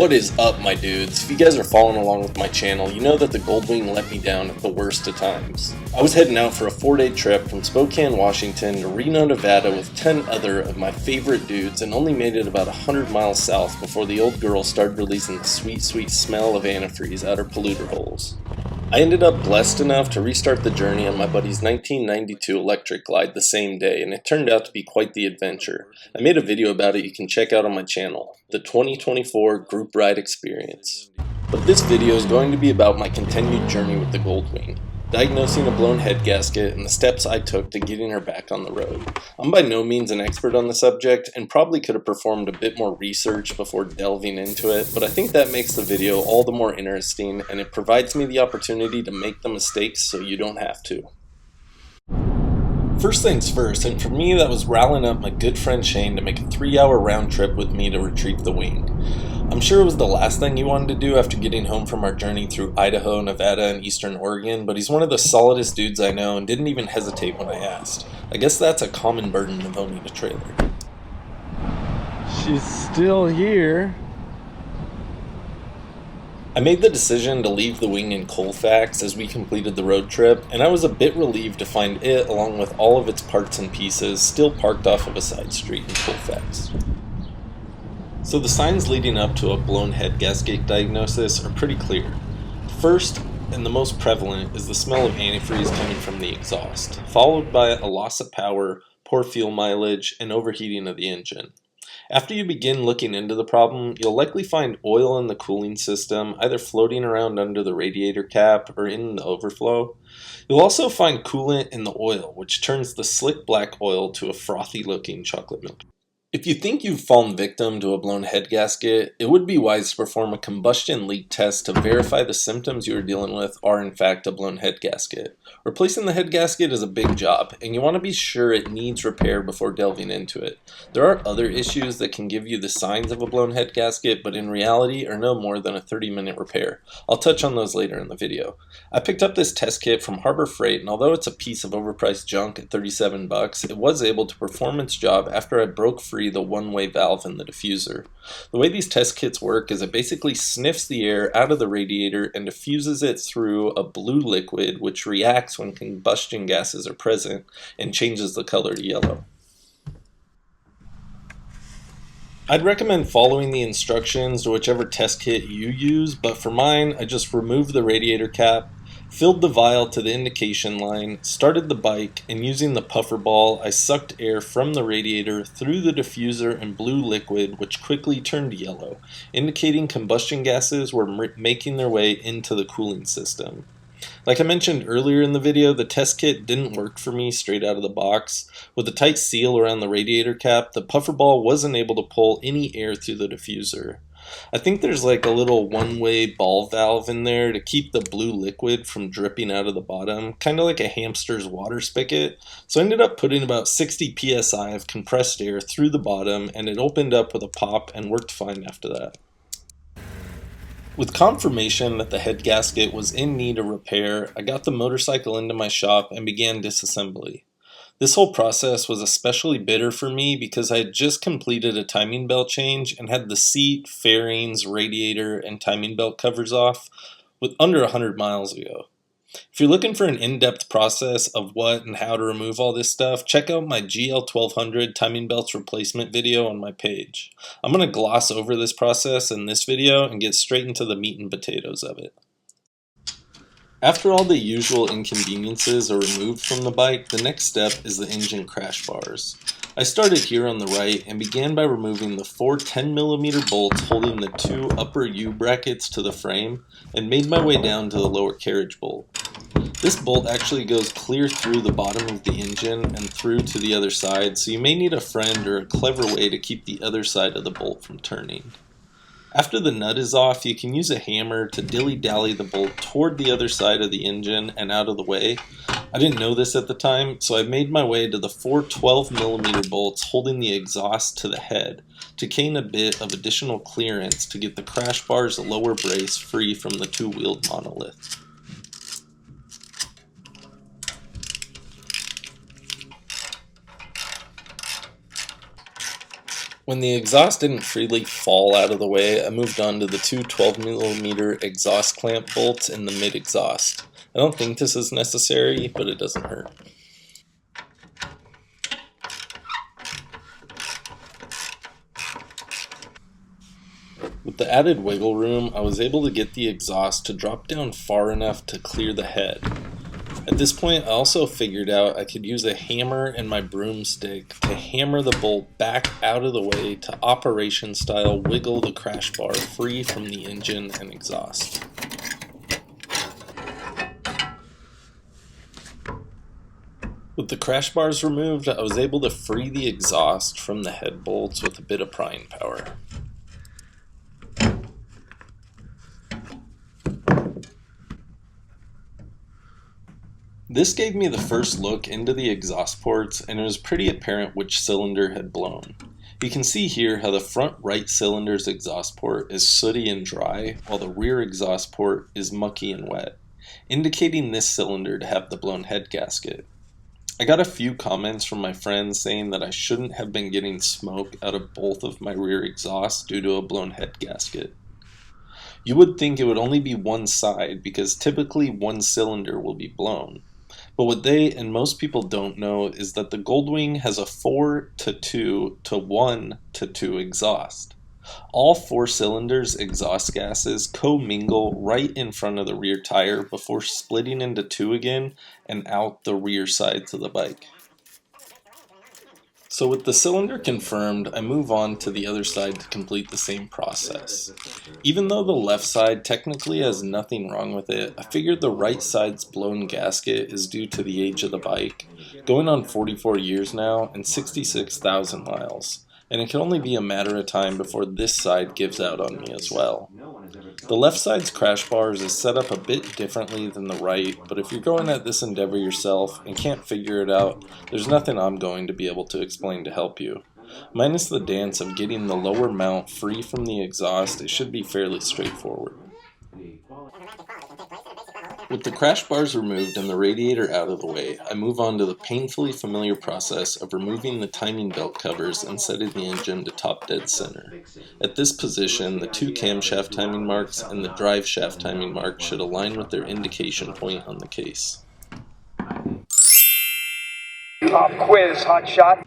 What is up, my dudes? If you guys are following along with my channel, you know that the Goldwing let me down at the worst of times. I was heading out for a 4-day trip from Spokane, Washington to Reno, Nevada with 10 other of my favorite dudes and only made it about 100 miles south before the old girl started releasing the sweet, sweet smell of antifreeze out her polluter holes. I ended up blessed enough to restart the journey on my buddy's 1992 electric glide the same day, and it turned out to be quite the adventure. I made a video about it you can check out on my channel, the 2024 Group Ride Experience. But this video is going to be about my continued journey with the Goldwing, diagnosing a blown head gasket and the steps I took to getting her back on the road. I'm by no means an expert on the subject and probably could have performed a bit more research before delving into it, but I think that makes the video all the more interesting and it provides me the opportunity to make the mistakes so you don't have to. First things first, and for me that was rallying up my good friend Shane to make a 3-hour round trip with me to retrieve the wing. I'm sure it was the last thing he wanted to do after getting home from our journey through Idaho, Nevada, and Eastern Oregon, but he's one of the solidest dudes I know and didn't even hesitate when I asked. I guess that's a common burden of owning a trailer. She's still here. I made the decision to leave the wing in Colfax as we completed the road trip, and I was a bit relieved to find it, along with all of its parts and pieces, still parked off of a side street in Colfax. So the signs leading up to a blown head gasket diagnosis are pretty clear. First, and the most prevalent, is the smell of antifreeze coming from the exhaust, followed by a loss of power, poor fuel mileage, and overheating of the engine. After you begin looking into the problem, you'll likely find oil in the cooling system, either floating around under the radiator cap or in the overflow. You'll also find coolant in the oil, which turns the slick black oil to a frothy looking chocolate milk. If you think you've fallen victim to a blown head gasket, it would be wise to perform a combustion leak test to verify the symptoms you are dealing with are in fact a blown head gasket. Replacing the head gasket is a big job, and you want to be sure it needs repair before delving into it. There are other issues that can give you the signs of a blown head gasket, but in reality are no more than a 30-minute repair. I'll touch on those later in the video. I picked up this test kit from Harbor Freight, and although it's a piece of overpriced junk at $37, it was able to perform its job after I broke free the one-way valve in the diffuser. The way these test kits work is it basically sniffs the air out of the radiator and diffuses it through a blue liquid which reacts when combustion gases are present and changes the color to yellow. I'd recommend following the instructions to whichever test kit you use, but for mine I just removed the radiator cap, filled the vial to the indication line, started the bike, and using the puffer ball, I sucked air from the radiator through the diffuser and blue liquid, which quickly turned yellow, indicating combustion gases were making their way into the cooling system. Like I mentioned earlier in the video, the test kit didn't work for me straight out of the box. With the tight seal around the radiator cap, the puffer ball wasn't able to pull any air through the diffuser. I think there's like a little one-way ball valve in there to keep the blue liquid from dripping out of the bottom, kind of like a hamster's water spigot. So I ended up putting about 60 psi of compressed air through the bottom, and it opened up with a pop and worked fine after that. With confirmation that the head gasket was in need of repair, I got the motorcycle into my shop and began disassembly. This whole process was especially bitter for me because I had just completed a timing belt change and had the seat, fairings, radiator, and timing belt covers off with under 100 miles ago. If you're looking for an in-depth process of what and how to remove all this stuff, check out my GL1200 timing belts replacement video on my page. I'm going to gloss over this process in this video and get straight into the meat and potatoes of it. After all the usual inconveniences are removed from the bike, the next step is the engine crash bars. I started here on the right and began by removing the 4 10mm bolts holding the 2 upper U brackets to the frame and made my way down to the lower carriage bolt. This bolt actually goes clear through the bottom of the engine and through to the other side, so you may need a friend or a clever way to keep the other side of the bolt from turning. After the nut is off, you can use a hammer to dilly-dally the bolt toward the other side of the engine and out of the way. I didn't know this at the time, so I made my way to the 4 12mm bolts holding the exhaust to the head to gain a bit of additional clearance to get the crash bar's lower brace free from the 2-wheeled monolith. When the exhaust didn't freely fall out of the way, I moved on to the two 12mm exhaust clamp bolts in the mid-exhaust. I don't think this is necessary, but it doesn't hurt. With the added wiggle room, I was able to get the exhaust to drop down far enough to clear the head. At this point, I also figured out I could use a hammer and my broomstick to hammer the bolt back out of the way to operation style wiggle the crash bar free from the engine and exhaust. With the crash bars removed, I was able to free the exhaust from the head bolts with a bit of prying power. This gave me the first look into the exhaust ports, and it was pretty apparent which cylinder had blown. You can see here how the front right cylinder's exhaust port is sooty and dry, while the rear exhaust port is mucky and wet, indicating this cylinder to have the blown head gasket. I got a few comments from my friends saying that I shouldn't have been getting smoke out of both of my rear exhausts due to a blown head gasket. You would think it would only be one side because typically one cylinder will be blown. But what they and most people don't know is that the Goldwing has a 4-to-2 to 1-to-2 exhaust. All 4 cylinders' exhaust gases commingle right in front of the rear tire before splitting into 2 again and out the rear sides of the bike. So with the cylinder confirmed, I move on to the other side to complete the same process. Even though the left side technically has nothing wrong with it, I figured the right side's blown gasket is due to the age of the bike, going on 44 years now and 66,000 miles, and it can only be a matter of time before this side gives out on me as well. The left side's crash bars is set up a bit differently than the right, but if you're going at this endeavor yourself and can't figure it out, there's nothing I'm going to be able to explain to help you. Minus the dance of getting the lower mount free from the exhaust, it should be fairly straightforward. With the crash bars removed and the radiator out of the way, I move on to the painfully familiar process of removing the timing belt covers and setting the engine to top dead center. At this position, the 2 camshaft timing marks and the drive shaft timing mark should align with their indication point on the case. Pop quiz, hotshot.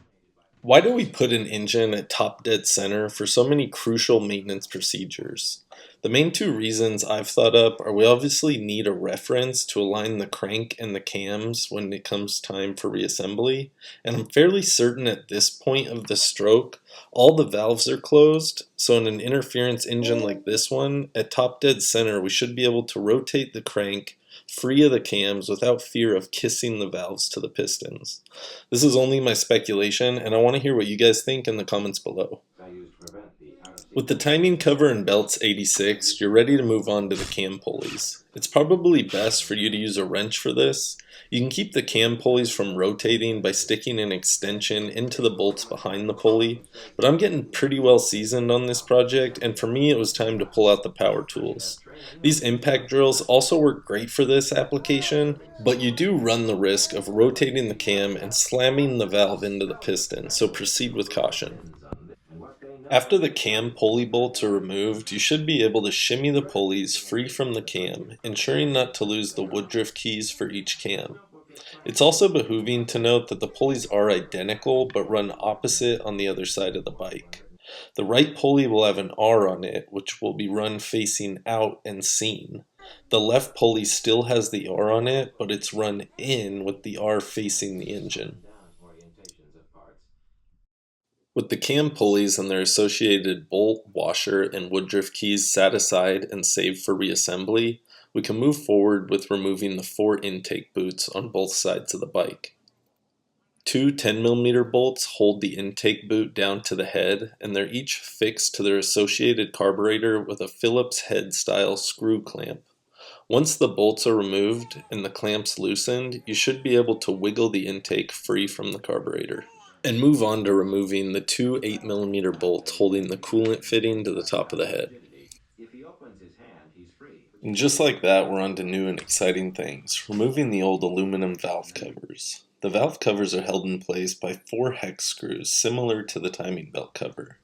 Why do we put an engine at top dead center for so many crucial maintenance procedures? The main 2 reasons I've thought up are we obviously need a reference to align the crank and the cams when it comes time for reassembly, and I'm fairly certain at this point of the stroke, all the valves are closed, so in an interference engine like this one, at top dead center we should be able to rotate the crank free of the cams without fear of kissing the valves to the pistons. This is only my speculation, and I want to hear what you guys think in the comments below. With the timing cover and belts 86, you're ready to move on to the cam pulleys. It's probably best for you to use a wrench for this. You can keep the cam pulleys from rotating by sticking an extension into the bolts behind the pulley, but I'm getting pretty well seasoned on this project, and for me it was time to pull out the power tools. These impact drills also work great for this application, but you do run the risk of rotating the cam and slamming the valve into the piston, so proceed with caution. After the cam pulley bolts are removed, you should be able to shimmy the pulleys free from the cam, ensuring not to lose the woodruff keys for each cam. It's also behooving to note that the pulleys are identical but run opposite on the other side of the bike. The right pulley will have an R on it, which will be run facing out and seen. The left pulley still has the R on it, but it's run in with the R facing the engine. With the cam pulleys and their associated bolt, washer, and woodruff keys set aside and saved for reassembly, we can move forward with removing the 4 intake boots on both sides of the bike. 2 10mm bolts hold the intake boot down to the head, and they're each fixed to their associated carburetor with a Phillips head style screw clamp. Once the bolts are removed and the clamps loosened, you should be able to wiggle the intake free from the carburetor. And move on to removing the 2 8mm bolts holding the coolant fitting to the top of the head. And just like that, we're on to new and exciting things, removing the old aluminum valve covers. The valve covers are held in place by 4 hex screws similar to the timing belt cover.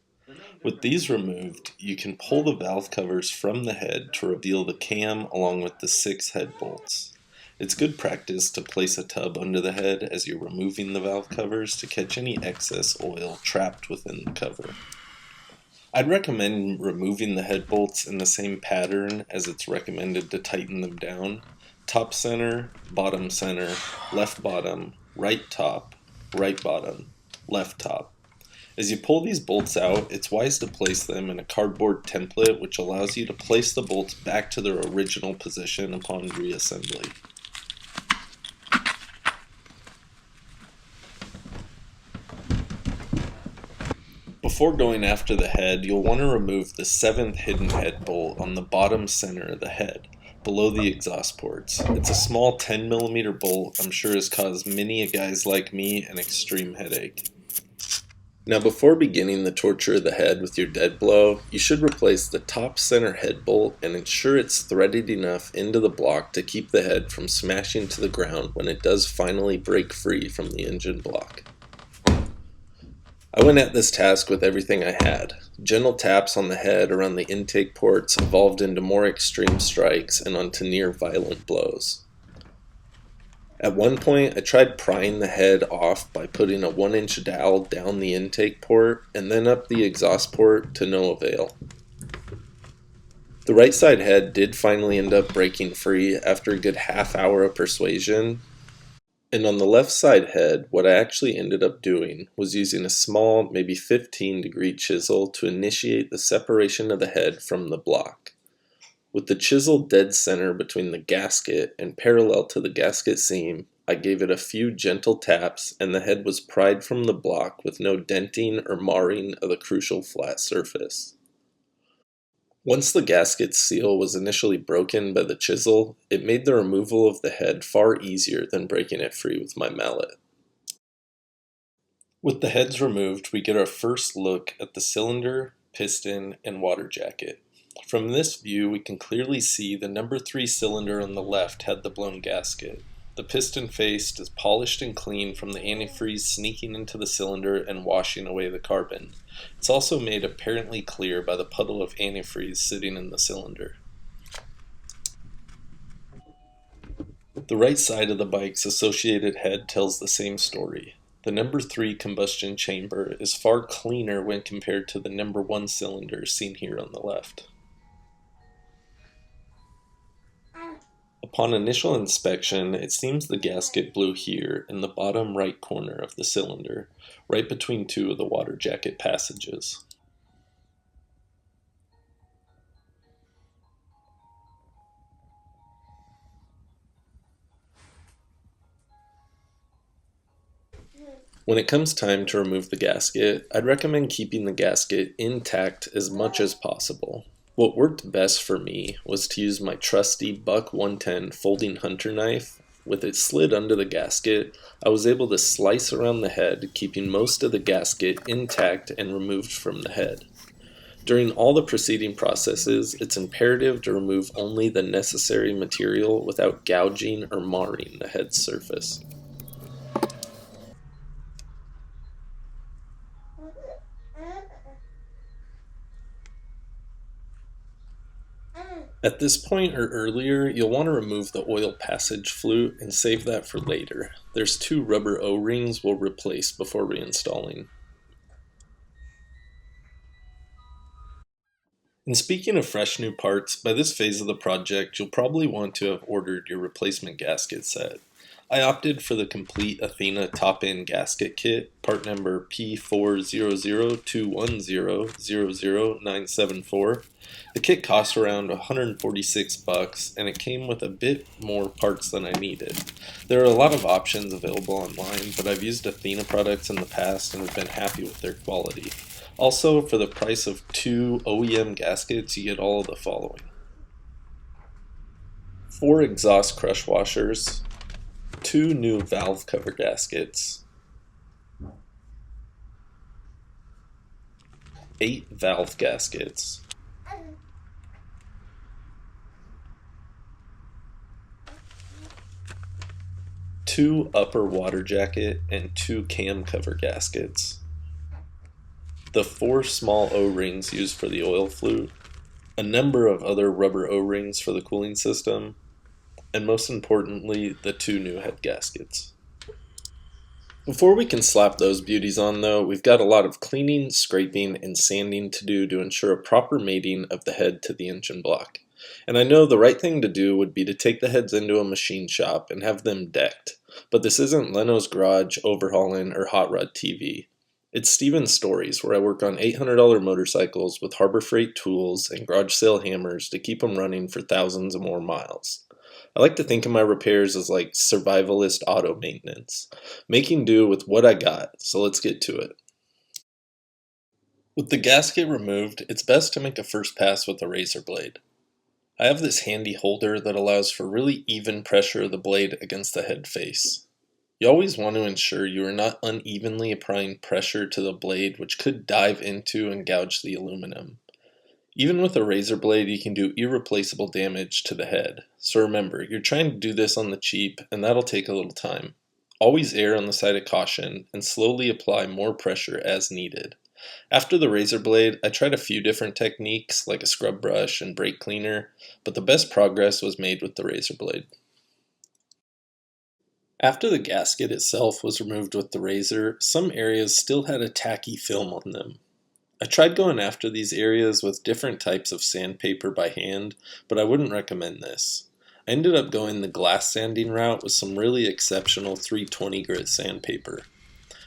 With these removed, you can pull the valve covers from the head to reveal the cam along with the 6 head bolts. It's good practice to place a tub under the head as you're removing the valve covers to catch any excess oil trapped within the cover. I'd recommend removing the head bolts in the same pattern as it's recommended to tighten them down. Top center, left bottom, right top, right bottom, left top. As you pull these bolts out, it's wise to place them in a cardboard template which allows you to place the bolts back to their original position upon reassembly. Before going after the head, you'll want to remove the 7th hidden head bolt on the bottom center of the head, below the exhaust ports. It's a small 10mm bolt I'm sure has caused many guys like me an extreme headache. Now before beginning the torture of the head with your dead blow, you should replace the top center head bolt and ensure it's threaded enough into the block to keep the head from smashing to the ground when it does finally break free from the engine block. I went at this task with everything I had. Gentle taps on the head around the intake ports evolved into more extreme strikes and onto near violent blows. At one point, I tried prying the head off by putting a 1-inch dowel down the intake port and then up the exhaust port to no avail. The right side head did finally end up breaking free after a good half hour of persuasion. And on the left side head, what I actually ended up doing was using a small, maybe 15-degree chisel to initiate the separation of the head from the block. With the chisel dead center between the gasket and parallel to the gasket seam, I gave it a few gentle taps and the head was pried from the block with no denting or marring of the crucial flat surface. Once the gasket seal was initially broken by the chisel, it made the removal of the head far easier than breaking it free with my mallet. With the heads removed, we get our first look at the cylinder, piston, and water jacket. From this view, we can clearly see the number 3 cylinder on the left had the blown gasket. The piston face is polished and clean from the antifreeze sneaking into the cylinder and washing away the carbon. It's also made apparently clear by the puddle of antifreeze sitting in the cylinder. The right side of the bike's associated head tells the same story. The number 3 combustion chamber is far cleaner when compared to the number 1 cylinder seen here on the left. Upon initial inspection, it seems the gasket blew here in the bottom right corner of the cylinder, right between 2 of the water jacket passages. When it comes time to remove the gasket, I'd recommend keeping the gasket intact as much as possible. What worked best for me was to use my trusty Buck 110 folding hunter knife. With it slid under the gasket, I was able to slice around the head, keeping most of the gasket intact and removed from the head. During all the preceding processes, it's imperative to remove only the necessary material without gouging or marring the head's surface. At this point or earlier, you'll want to remove the oil passage flute and save that for later. There's 2 rubber O-rings we'll replace before reinstalling. And speaking of fresh new parts, by this phase of the project, you'll probably want to have ordered your replacement gasket set. I opted for the complete Athena Top End Kit, part number P400210000974. The kit cost around $146 and it came with a bit more parts than I needed. There are a lot of options available online, but I've used Athena products in the past and have been happy with their quality. Also, for the price of 2 OEM gaskets, you get all of the following: 4 exhaust crush washers, 2 new valve cover gaskets, 8 valve gaskets, 2 upper water jacket and 2 cam cover gaskets, the 4 small O-rings used for the oil flute, a number of other rubber O-rings for the cooling system, and most importantly, the 2 new head gaskets. Before we can slap those beauties on though, we've got a lot of cleaning, scraping, and sanding to do to ensure a proper mating of the head to the engine block. And I know the right thing to do would be to take the heads into a machine shop and have them decked, but this isn't Leno's Garage, Overhauling, or Hot Rod TV. It's Steven's Stories, where I work on $800 motorcycles with Harbor Freight tools and garage sale hammers to keep them running for thousands and more miles. I like to think of my repairs as like survivalist auto maintenance, making do with what I got, so let's get to it. With the gasket removed, it's best to make a first pass with a razor blade. I have this handy holder that allows for really even pressure of the blade against the head face. You always want to ensure you are not unevenly applying pressure to the blade, which could dive into and gouge the aluminum. Even with a razor blade, you can do irreplaceable damage to the head. So remember, you're trying to do this on the cheap, and that'll take a little time. Always err on the side of caution, and slowly apply more pressure as needed. After the razor blade, I tried a few different techniques, like a scrub brush and brake cleaner, but the best progress was made with the razor blade. After the gasket itself was removed with the razor, some areas still had a tacky film on them. I tried going after these areas with different types of sandpaper by hand, but I wouldn't recommend this. I ended up going the glass sanding route with some really exceptional 320 grit sandpaper.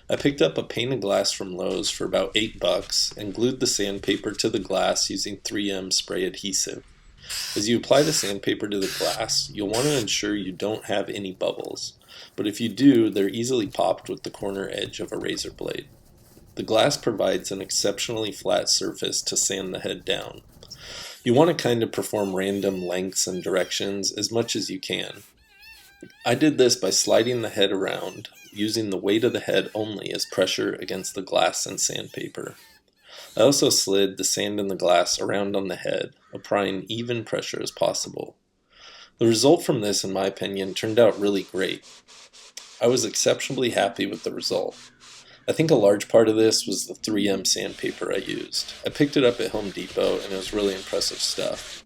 I picked up a pane of glass from Lowe's for about $8 and glued the sandpaper to the glass using 3M spray adhesive. As you apply the sandpaper to the glass, you'll want to ensure you don't have any bubbles, but if you do, they're easily popped with the corner edge of a razor blade. The glass provides an exceptionally flat surface to sand the head down. You want to kind of perform random lengths and directions as much as you can. I did this by sliding the head around, using the weight of the head only as pressure against the glass and sandpaper. I also slid the sand and the glass around on the head, applying even pressure as possible. The result from this, in my opinion, turned out really great. I was exceptionally happy with the result. I think a large part of this was the 3M sandpaper I used. I picked it up at Home Depot and it was really impressive stuff.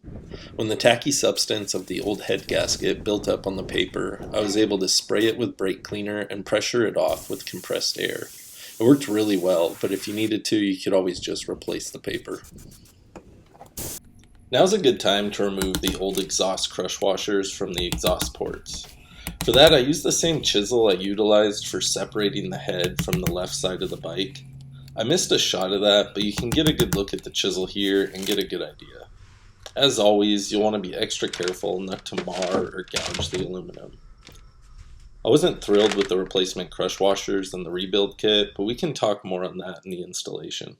When the tacky substance of the old head gasket built up on the paper, I was able to spray it with brake cleaner and pressure it off with compressed air. It worked really well, but if you needed to, you could always just replace the paper. Now's a good time to remove the old exhaust crush washers from the exhaust ports. For that, I used the same chisel I utilized for separating the head from the left side of the bike. I missed a shot of that, but you can get a good look at the chisel here and get a good idea. As always, you'll want to be extra careful not to mar or gouge the aluminum. I wasn't thrilled with the replacement crush washers and the rebuild kit, but we can talk more on that in the installation.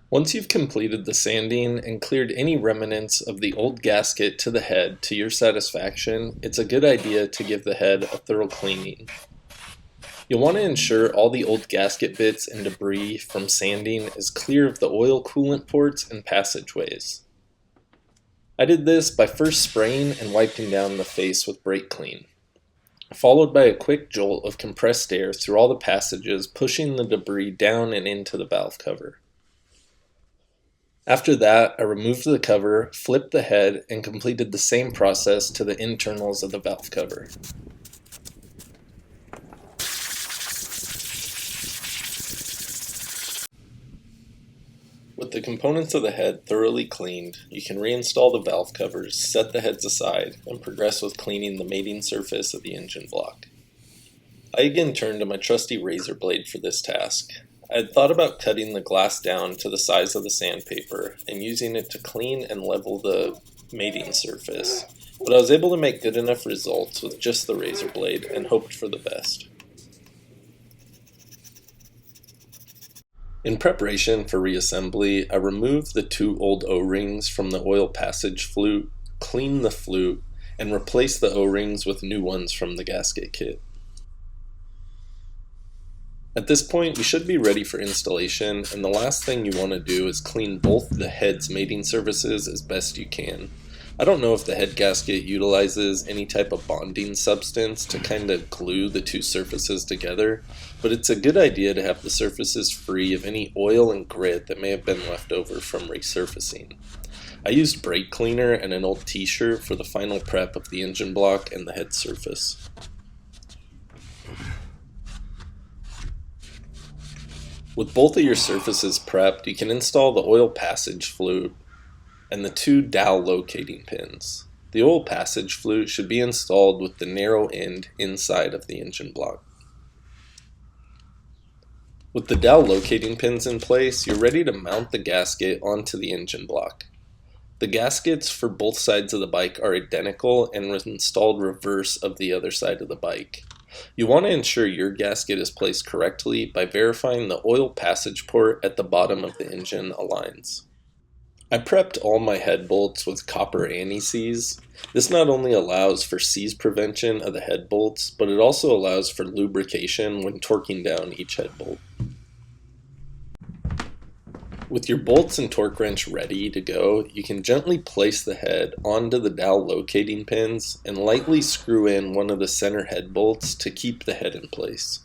Once you've completed the sanding and cleared any remnants of the old gasket to the head to your satisfaction, it's a good idea to give the head a thorough cleaning. You'll want to ensure all the old gasket bits and debris from sanding is clear of the oil coolant ports and passageways. I did this by first spraying and wiping down the face with brake clean, followed by a quick jolt of compressed air through all the passages, pushing the debris down and into the valve cover. After that, I removed the cover, flipped the head, and completed the same process to the internals of the valve cover. With the components of the head thoroughly cleaned, you can reinstall the valve covers, set the heads aside, and progress with cleaning the mating surface of the engine block. I again turned to my trusty razor blade for this task. I had thought about cutting the glass down to the size of the sandpaper and using it to clean and level the mating surface, but I was able to make good enough results with just the razor blade and hoped for the best. In preparation for reassembly, I removed the 2 old O-rings from the oil passage flute, cleaned the flute, and replaced the O-rings with new ones from the gasket kit. At this point, we should be ready for installation, and the last thing you want to do is clean both the head's mating surfaces as best you can. I don't know if the head gasket utilizes any type of bonding substance to kind of glue the two surfaces together, but it's a good idea to have the surfaces free of any oil and grit that may have been left over from resurfacing. I used brake cleaner and an old t-shirt for the final prep of the engine block and the head surface. With both of your surfaces prepped, you can install the oil passage flute and the two dowel locating pins. The oil passage flute should be installed with the narrow end inside of the engine block. With the dowel locating pins in place, you're ready to mount the gasket onto the engine block. The gaskets for both sides of the bike are identical and were installed reverse of the other side of the bike. You want to ensure your gasket is placed correctly by verifying the oil passage port at the bottom of the engine aligns. I prepped all my head bolts with copper anti-seize. This not only allows for seize prevention of the head bolts, but it also allows for lubrication when torquing down each head bolt. With your bolts and torque wrench ready to go, you can gently place the head onto the dowel locating pins and lightly screw in one of the center head bolts to keep the head in place.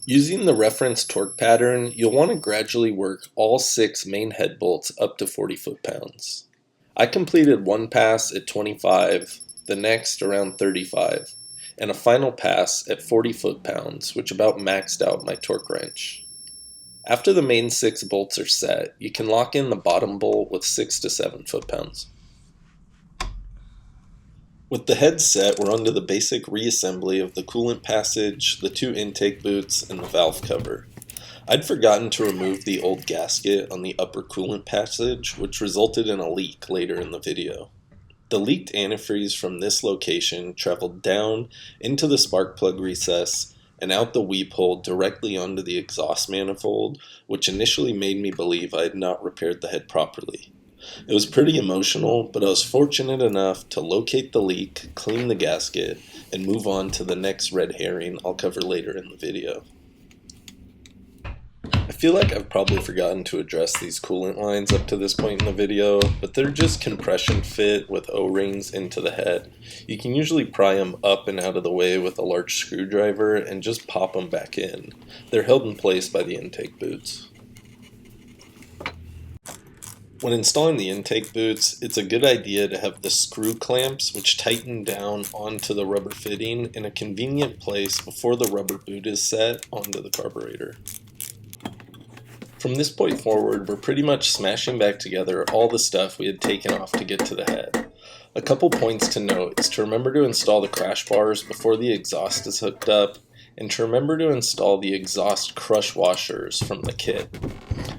Using the reference torque pattern, you'll want to gradually work all 6 main head bolts up to 40 foot-pounds. I completed one pass at 25, the next around 35, and a final pass at 40 foot-pounds, which about maxed out my torque wrench. After the main 6 bolts are set, you can lock in the bottom bolt with 6 to 7 foot-pounds. With the head set, we're onto the basic reassembly of the coolant passage, the 2 intake boots, and the valve cover. I'd forgotten to remove the old gasket on the upper coolant passage, which resulted in a leak later in the video. The leaked antifreeze from this location traveled down into the spark plug recess and out the weep hole directly onto the exhaust manifold, which initially made me believe I had not repaired the head properly. It was pretty emotional, but I was fortunate enough to locate the leak, clean the gasket, and move on to the next red herring I'll cover later in the video. I feel like I've probably forgotten to address these coolant lines up to this point in the video, but they're just compression fit with O-rings into the head. You can usually pry them up and out of the way with a large screwdriver and just pop them back in. They're held in place by the intake boots. When installing the intake boots, it's a good idea to have the screw clamps which tighten down onto the rubber fitting in a convenient place before the rubber boot is set onto the carburetor. From this point forward, we're pretty much smashing back together all the stuff we had taken off to get to the head. A couple points to note is to remember to install the crash bars before the exhaust is hooked up, and to remember to install the exhaust crush washers from the kit.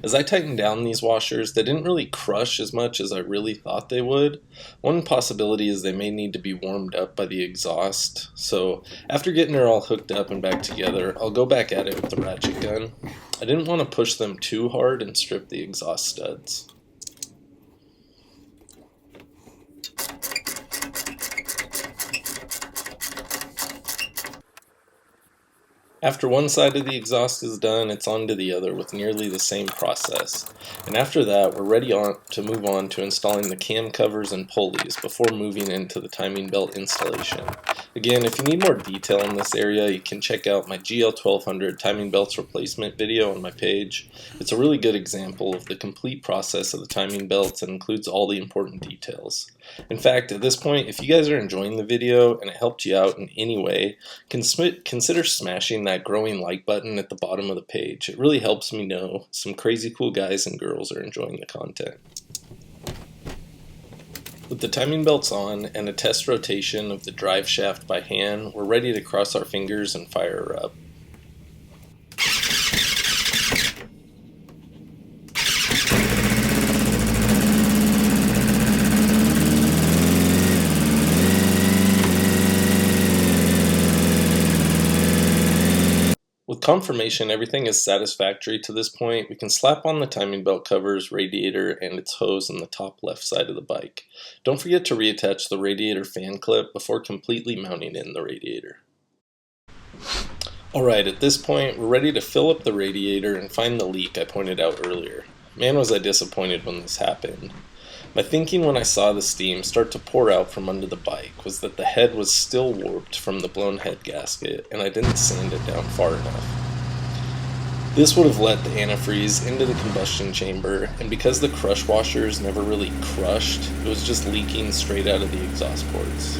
As I tightened down these washers, they didn't really crush as much as I really thought they would. One possibility is they may need to be warmed up by the exhaust, so after getting her all hooked up and back together, I'll go back at it with the ratchet gun. I didn't want to push them too hard and strip the exhaust studs. After one side of the exhaust is done, it's on to the other with nearly the same process. And after that, we're ready to move on to installing the cam covers and pulleys before moving into the timing belt installation. Again, if you need more detail in this area, you can check out my GL1200 timing belts replacement video on my page. It's a really good example of the complete process of the timing belts and includes all the important details. In fact, at this point, if you guys are enjoying the video and it helped you out in any way, consider smashing that growing like button at the bottom of the page. It really helps me know some crazy cool guys and girls are enjoying the content. With the timing belts on and a test rotation of the drive shaft by hand, we're ready to cross our fingers and fire her up. With confirmation everything is satisfactory to this point, we can slap on the timing belt covers, radiator, and its hose on the top left side of the bike. Don't forget to reattach the radiator fan clip before completely mounting in the radiator. Alright, at this point we're ready to fill up the radiator and find the leak I pointed out earlier. Man, was I disappointed when this happened. My thinking when I saw the steam start to pour out from under the bike was that the head was still warped from the blown head gasket, and I didn't sand it down far enough. This would have let the antifreeze into the combustion chamber, and because the crush washers never really crushed, it was just leaking straight out of the exhaust ports.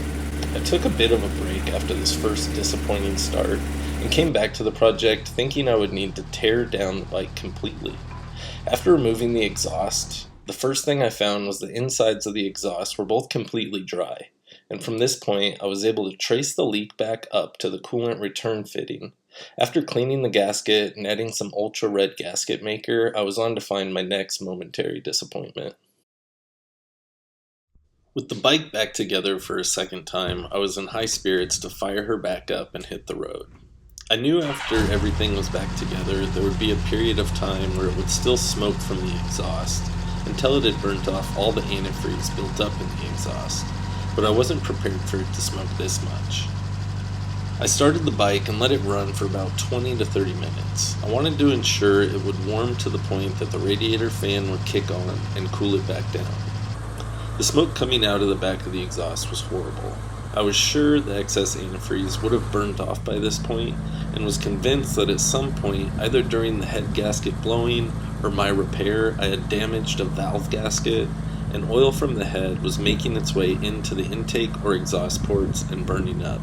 I took a bit of a break after this first disappointing start, and came back to the project thinking I would need to tear down the bike completely. After removing the exhaust, the first thing I found was the insides of the exhaust were both completely dry, and from this point I was able to trace the leak back up to the coolant return fitting. After cleaning the gasket and adding some ultra red gasket maker, I was on to find my next momentary disappointment. With the bike back together for a second time, I was in high spirits to fire her back up and hit the road. I knew after everything was back together there would be a period of time where it would still smoke from the exhaust, until it had burnt off all the antifreeze built up in the exhaust, but I wasn't prepared for it to smoke this much. I started the bike and let it run for about 20 to 30 minutes. I wanted to ensure it would warm to the point that the radiator fan would kick on and cool it back down. The smoke coming out of the back of the exhaust was horrible. I was sure the excess antifreeze would have burned off by this point, and was convinced that at some point, either during the head gasket blowing or my repair, I had damaged a valve gasket, and oil from the head was making its way into the intake or exhaust ports and burning up.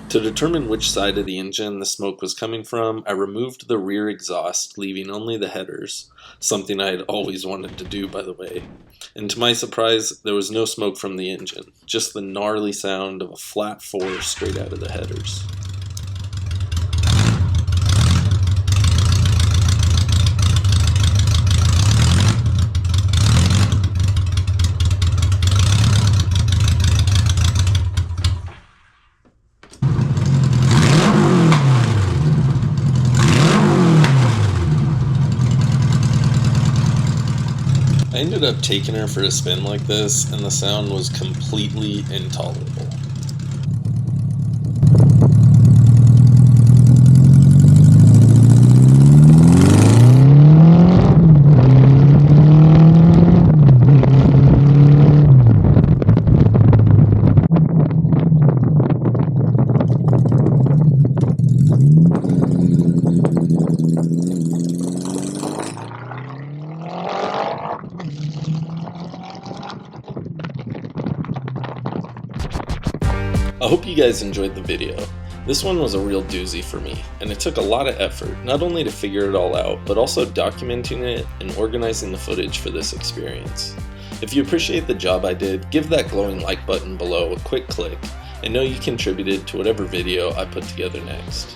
To determine which side of the engine the smoke was coming from, I removed the rear exhaust, leaving only the headers, something I had always wanted to do, by the way. And to my surprise, there was no smoke from the engine, just the gnarly sound of a flat 4 straight out of the headers. I ended up taking her for a spin like this, and the sound was completely intolerable. I hope you guys enjoyed the video. This one was a real doozy for me, and it took a lot of effort, not only to figure it all out, but also documenting it and organizing the footage for this experience. If you appreciate the job I did, give that glowing like button below a quick click, and know you contributed to whatever video I put together next.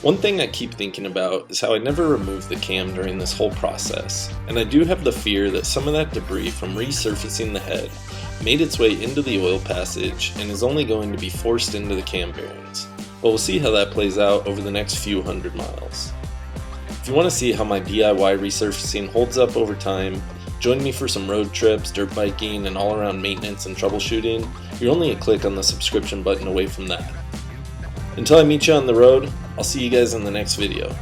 One thing I keep thinking about is how I never removed the cam during this whole process, and I do have the fear that some of that debris from resurfacing the head made its way into the oil passage and is only going to be forced into the cam bearings. But we'll see how that plays out over the next few hundred miles. If you want to see how my DIY resurfacing holds up over time, join me for some road trips, dirt biking, and all-around maintenance and troubleshooting, you're only a click on the subscription button away from that. Until I meet you on the road, I'll see you guys in the next video.